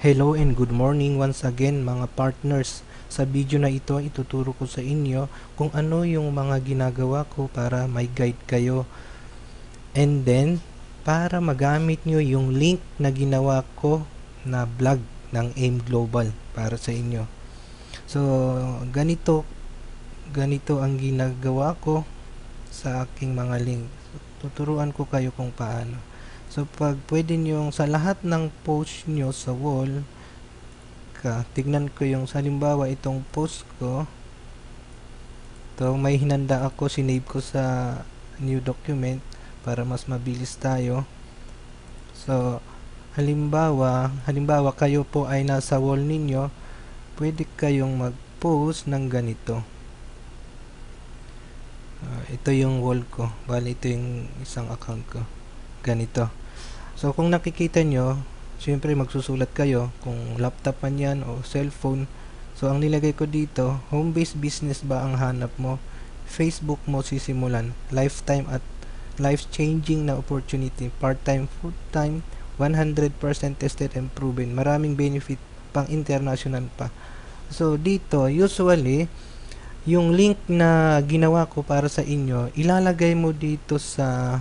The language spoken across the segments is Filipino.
Hello and good morning once again mga partners. Sa video na ito, ituturo ko sa inyo kung ano yung mga ginagawa ko para may guide kayo. And then, para magamit nyo yung link na ginawa ko na vlog ng AIM Global para sa inyo. So, ganito ang ginagawa ko sa aking mga link. Tuturuan ko kayo kung paano. So, pag pwede nyo sa lahat ng post nyo sa wall, tignan ko yung halimbawa itong post ko. To may hinanda ako, sinave ko sa new document para mas mabilis tayo. So, halimbawa kayo po ay nasa wall ninyo, pwede kayong mag-post ng ganito. Ito yung wall ko. Bali, ito yung isang account ko. Ganito. So, kung nakikita nyo, siyempre magsusulat kayo kung laptop man yan o cellphone. So, ang nilagay ko dito, home-based business ba ang hanap mo? Facebook mo sisimulan. Lifetime at life-changing na opportunity. Part-time, full-time, 100% tested and proven. Maraming benefit pang international pa. So, dito, usually, yung link na ginawa ko para sa inyo, ilalagay mo dito sa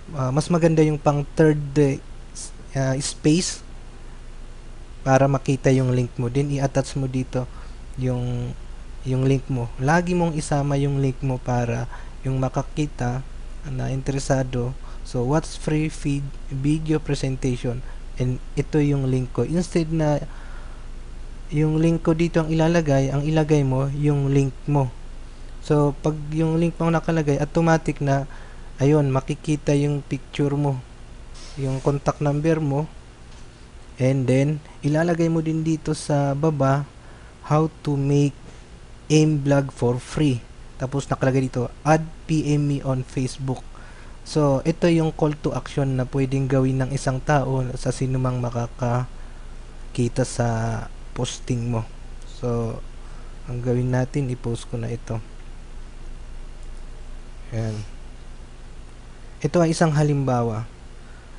mas maganda yung pang third space para makita yung link mo. Din i-attach mo dito yung link mo. Lagi mong isama yung link mo para yung makakita na interesado. So, what's free feed video presentation, and ito yung link ko. Instead na yung link ko dito ang ilagay mo yung link mo. So, pag yung link mo nakalagay, automatic na ayun, makikita yung picture mo, yung contact number mo, and then ilalagay mo din dito sa baba how to make AIM vlog for free. Tapos nakalagay dito, add PM me on Facebook. So, ito yung call to action na pwedeng gawin ng isang tao sa sinumang makakakita sa posting mo. So, ang gawin natin, i-post ko na ito. Ayan. Ito ay isang halimbawa.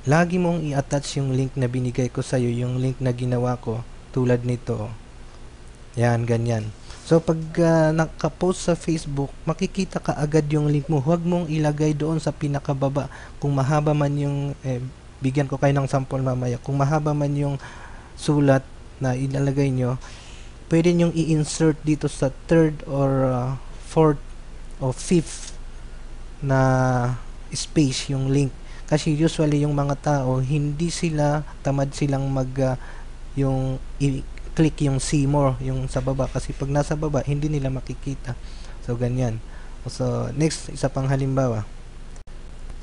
Lagi mong i-attach yung link na binigay ko sa'yo, yung link na ginawa ko, tulad nito. Yan, ganyan. So, pag nakapost sa Facebook, makikita ka agad yung link mo. Huwag mong ilagay doon sa pinakababa. Kung mahaba man yung, bigyan ko kayo ng sample mamaya. Kung mahaba man yung sulat na ilalagay nyo, pwede nyong i-insert dito sa third or fourth or fifth na space yung link, kasi usually yung mga tao hindi sila tamad silang yung i-click yung see more yung sa baba, kasi pag nasa baba hindi nila makikita. So ganyan. So next, isa pang halimbawa.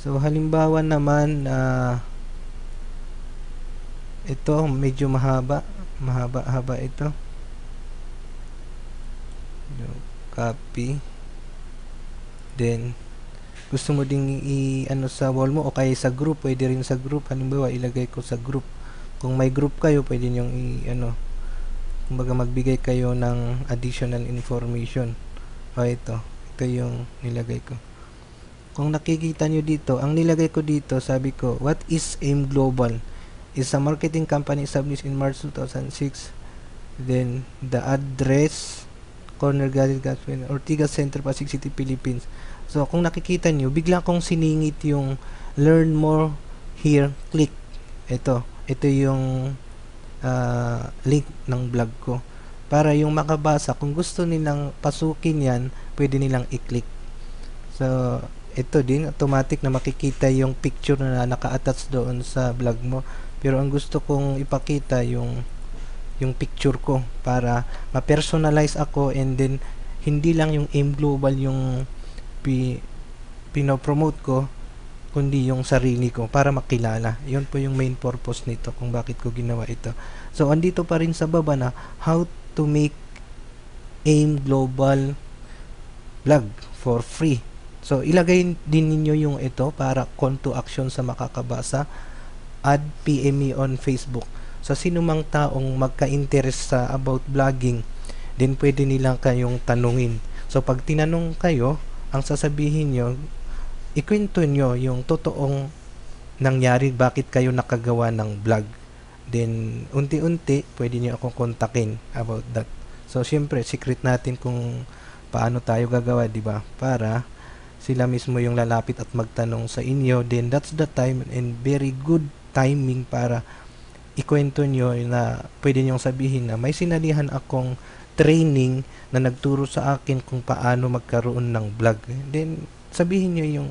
So halimbawa naman, ito medyo mahaba ito. Copy, then gusto mo ding i-ano sa wall mo o kaya sa group, pwede rin sa group. Halimbawa, ilagay ko sa group. Kung may group kayo, pwede nyo kumbaga magbigay kayo ng additional information. O ito yung nilagay ko. Kung nakikita nyo dito, ang nilagay ko dito, sabi ko, what is AIM Global? Is a marketing company established in March 2006. Then, the address, Corner Gallery, Ortigas Center, Pasig City, Philippines. So, kung nakikita nyo, bigla kong siningit yung learn more here, click. Ito yung link ng blog ko. Para yung makabasa, kung gusto nilang pasukin yan, pwede nilang i-click. So, ito din, automatic na makikita yung picture na naka-attach doon sa blog mo. Pero ang gusto kong ipakita yung picture ko para ma-personalize ako, and then hindi lang yung AIM Global yung pinopromote ko, kundi yung sarili ko para makilala. Yun po yung main purpose nito kung bakit ko ginawa ito. So, andito pa rin sa baba na how to make AIM Global vlog for free. So, ilagay din ninyo yung ito para call to action sa makakabasa. Add PM me on Facebook. Sa sinumang taong magka-interest sa about vlogging, din pwede nilang kayong tanungin. So, pag tinanong kayo, ang sasabihin nyo, ikwento nyo yung totoong nangyari, bakit kayo nakagawa ng vlog. Then, unti-unti, pwede nyo akong kontakin about that. So, syempre, secret natin kung paano tayo gagawa, di ba? Para sila mismo yung lalapit at magtanong sa inyo. Then, that's the time and very good timing para ikwento nyo na pwede nyong sabihin na may sinalihan akong training na nagturo sa akin kung paano magkaroon ng vlog. Then, sabihin nyo yung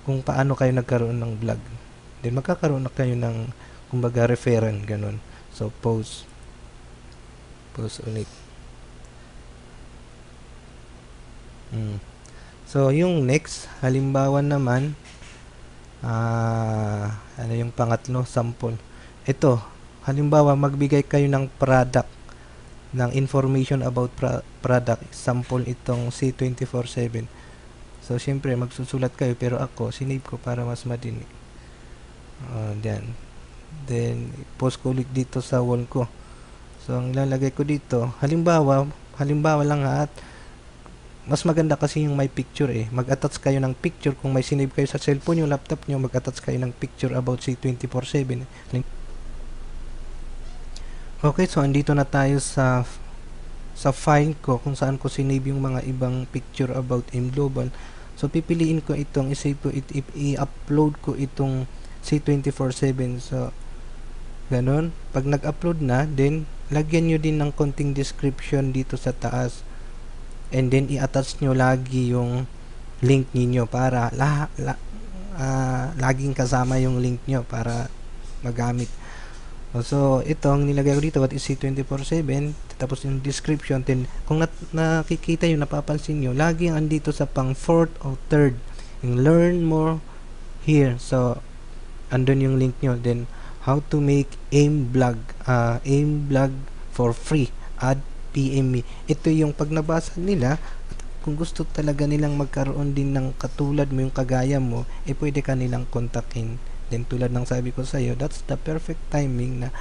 kung paano kayo nagkaroon ng vlog. Then, magkakaroon na kayo ng kumbaga referent, ganun. So, post ulit. So, yung next, halimbawa naman, ano yung pangatlo, sample. Ito, halimbawa, magbigay kayo ng product, ng information about product. Sample itong C24/7. So, syempre, magsusulat kayo, pero ako, sinave ko para mas madini. Diyan. Then, post ko ulit dito sa wall ko. So, ang lalagay ko dito, halimbawa lang at mas maganda kasi yung may picture Mag-attach kayo ng picture kung may sinave kayo sa cellphone yung laptop nyo, mag-attach kayo ng picture about C24/7. Okay, so andito na tayo sa file ko kung saan ko sinave yung mga ibang picture about mGlobal. So, pipiliin ko itong isave ko i-upload ko itong C24/7. So, ganun. Pag nag-upload na, then lagyan nyo din ng konting description dito sa taas. And then, i-attach nyo lagi yung link ninyo para laging kasama yung link nyo para magamit. So, ito, ang nilagay ko dito, what is C24/7, tapos yung description, then, kung nakikita nyo, napapansin nyo, lagi andito sa pang 4th or 3rd, yung learn more here. So, andun yung link nyo. Then, how to make AIM blog for free. Add PM me. Ito yung pag nabasa nila, kung gusto talaga nilang magkaroon din ng katulad mo, yung kagaya mo, pwede ka nilang kontakin. Then, tulad ng sabi ko sa'yo, that's the perfect timing na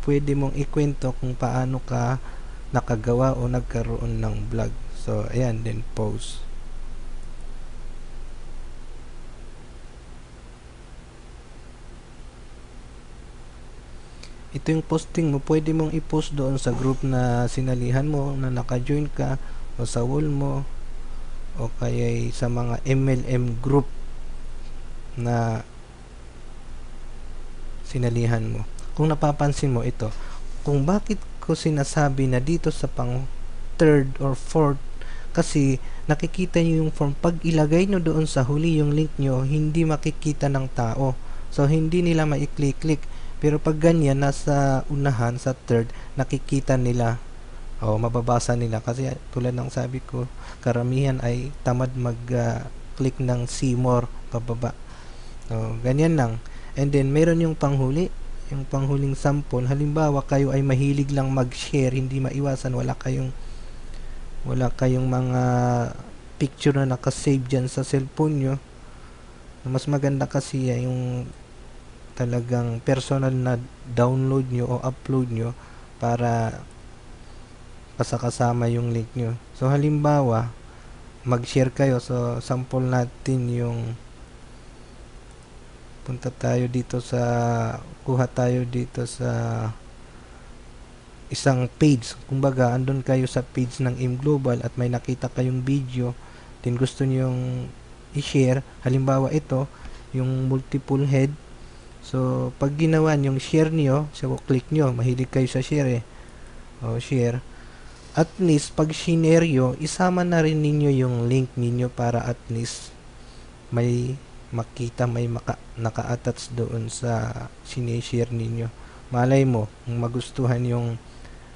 pwede mong ikwento kung paano ka nakagawa o nagkaroon ng vlog. So, ayan, then post. Ito yung posting mo, pwede mong i-post doon sa group na sinalihan mo, na naka-join ka, o sa wall mo, o kaya sa mga MLM group na sinalihan mo. Kung napapansin mo ito, kung bakit ko sinasabi na dito sa pang 3rd or 4th, kasi nakikita nyo yung form, pag ilagay nyo doon sa huli yung link nyo, hindi makikita ng tao. So, hindi nila ma-click. Pero pag ganyan, nasa unahan, sa 3rd, nakikita nila o mababasa nila. Kasi tulad ng sabi ko, karamihan ay tamad mag-click ng see more pababa. So, ganyan lang. And then, meron yung panghuli, yung panghuling sample. Halimbawa, kayo ay mahilig lang mag-share, hindi maiwasan, wala kayong mga picture na nakasave dyan sa cellphone nyo. Mas maganda kasi yung talagang personal na download nyo o upload nyo para kasama yung link nyo. So, halimbawa, mag-share kayo. So, sample natin yung kuha tayo dito sa isang page. Kumbaga, andun kayo sa page ng mGlobal at may nakita kayong video, then gusto nyong i-share. Halimbawa, ito, yung multiple head. So, pag ginawa yung share nyo, so click nyo, mahilig kayo sa share o share. At least, pag share nyo, isama na rin ninyo yung link ninyo para at least may makita, may naka-attach doon sa sinishare ninyo. Malay mo, kung magustuhan yung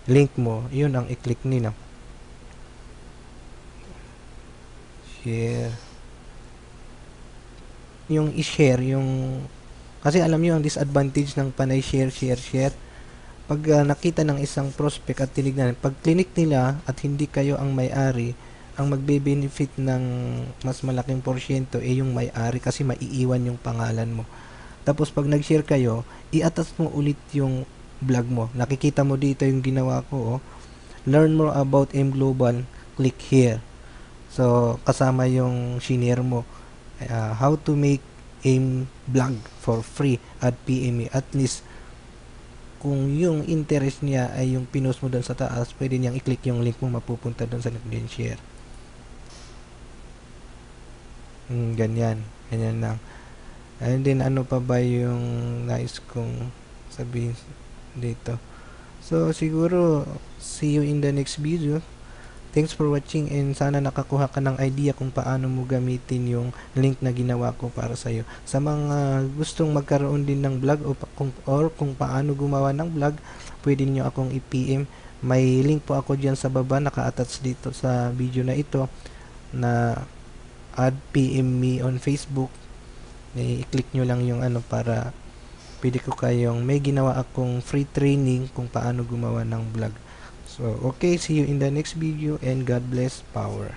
link mo, yun ang i-click nila. Share. Yung i-share, kasi alam nyo ang disadvantage ng panay share. Pag nakita ng isang prospect at tinignan, pag clinic nila at hindi kayo ang may-ari, ang magbe-benefit ng mas malaking porsyento yung may-ari kasi maiiwan yung pangalan mo. Tapos pag nag-share kayo, i-attach mo ulit yung vlog mo. Nakikita mo dito yung ginawa ko. Learn more about mGlobal, click here. So, kasama yung shinare mo. How to make AIM blog for free at PME. At least, kung yung interest niya ay yung pinost mo doon sa taas, pwede niyang i-click yung link mo, mapupunta doon sa link din share. Ganyan lang. And then ano pa ba yung nais kong sabihin dito? So siguro see you in the next video. Thanks for watching, and sana nakakuha ka ng idea kung paano mo gamitin yung link na ginawa ko para sa'yo. Sa mga gustong magkaroon din ng vlog or kung paano gumawa ng vlog, pwede niyo akong i-PM. May link po ako dyan sa baba, naka-attach dito sa video na ito, na add PM me on Facebook. I-click nyo lang yung para pwede ko kayong, may ginawa akong free training kung paano gumawa ng vlog. So, okay, see you in the next video, and God bless, power.